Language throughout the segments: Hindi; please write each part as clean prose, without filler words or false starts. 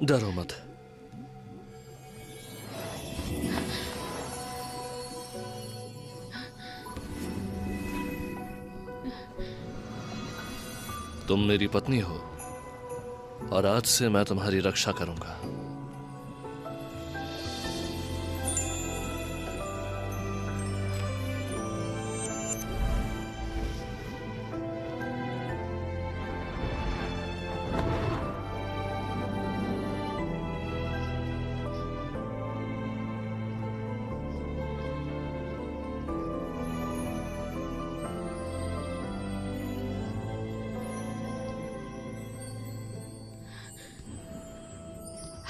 डरो मत। तुम मेरी पत्नी हो और आज से मैं तुम्हारी रक्षा करूंगा।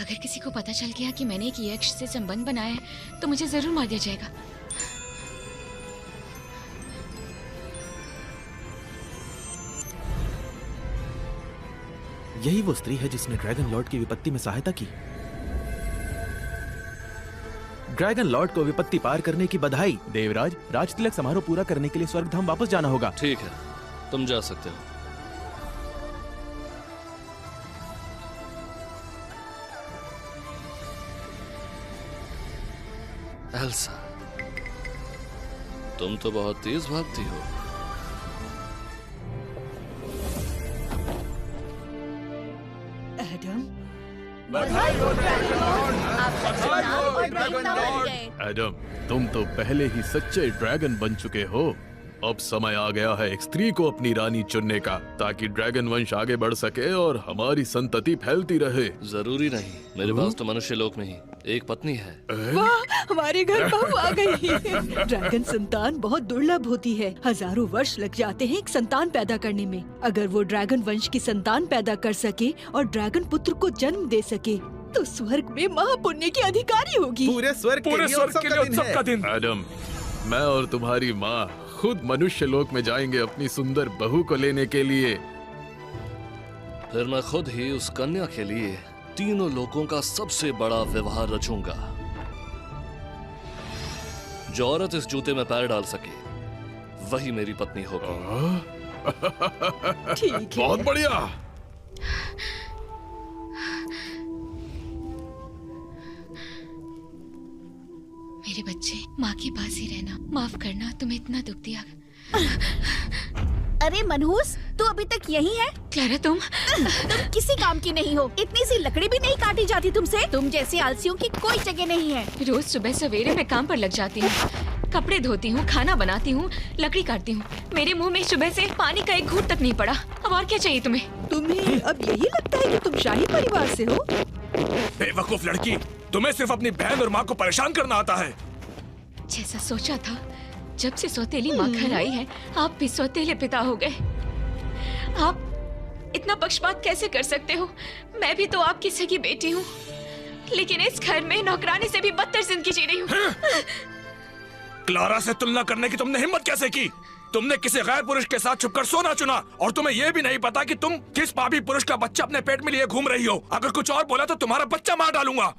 अगर किसी को पता चल गया कि मैंने एक यक्ष से संबंध बनाया है तो मुझे जरूर मार दिया जाएगा। यही वो स्त्री है जिसने ड्रैगन लॉर्ड की विपत्ति में सहायता की। ड्रैगन लॉर्ड को विपत्ति पार करने की बधाई। देवराज, राज तिलक समारोह पूरा करने के लिए स्वर्गधाम वापस जाना होगा। ठीक है, तुम जा सकते हो। एल्सा, तुम तो बहुत तेज भागती हो। एडम, बधाई हो ड्रैगन लॉर्ड, बधाई हो ड्रैगन लॉर्ड। एडम, तुम तो पहले ही सच्चे ड्रैगन बन चुके हो। अब समय आ गया है एक स्त्री को अपनी रानी चुनने का, ताकि ड्रैगन वंश आगे बढ़ सके और हमारी संतति फैलती रहे। जरूरी नहीं, मेरे पास तो मनुष्य लोक में ही एक पत्नी है। वाह, हमारे घर बहू आ गई। ड्रैगन संतान बहुत दुर्लभ होती है। हजारों वर्ष लग जाते हैं एक संतान पैदा करने में। अगर वो ड्रैगन वंश की संतान पैदा कर सके और ड्रैगन पुत्र को जन्म दे सके तो स्वर्ग में महापुण्य की अधिकारी होगी। पूरे स्वर्ग के लिए उत्सव का दिन है। एडम, मैं और तुम्हारी माँ खुद मनुष्य लोक में जाएंगे अपनी सुंदर बहू को लेने के लिए। फिर मैं खुद ही उस कन्या के लिए तीनों लोगों का सबसे बड़ा व्यवहार रचूंगा। जो औरत इस जूते में पैर डाल सके वही मेरी पत्नी होगी। ठीक है। बहुत बढ़िया। मेरे बच्चे, माँ के पास ही रहना। माफ करना, तुम्हें इतना दुख दिया। अरे मनहूस, तू अभी तक यही है? क्लारा, तुम किसी काम की नहीं हो। इतनी सी लकड़ी भी नहीं काटी जाती तुमसे। तुम जैसे आलसियों की कोई जगह नहीं है। रोज सुबह सवेरे मैं काम पर लग जाती हूँ, कपड़े धोती हूँ, खाना बनाती हूँ, लकड़ी काटती हूँ। मेरे मुंह में सुबह से पानी का एक घूंट तक नहीं पड़ा। अब और क्या चाहिए तुम्हें? तुम्हें अब यही लगता है कि तुम शाही परिवार से हो? बेवकूफ लड़की, तुम्हें सिर्फ अपनी बहन और माँ को परेशान करना आता है। जैसा सोचा था, जब से सौतेली माँ घर आई है, आप भी सौतेले पिता हो गए। आप इतना पक्षपात कैसे कर सकते हो? मैं भी तो आपकी सगी बेटी हूँ, लेकिन इस घर में नौकरानी से भी बदतर जिंदगी जी रही हूँ। क्लारा से तुलना करने की तुमने हिम्मत कैसे की? तुमने किसी गैर पुरुष के साथ छुपकर सोना चुना और तुम्हें यह भी नहीं पता कि तुम किस पापी पुरुष का बच्चा अपने पेट में लिए घूम रही हो। अगर कुछ और बोला तो तुम्हारा बच्चा मार डालूंगा।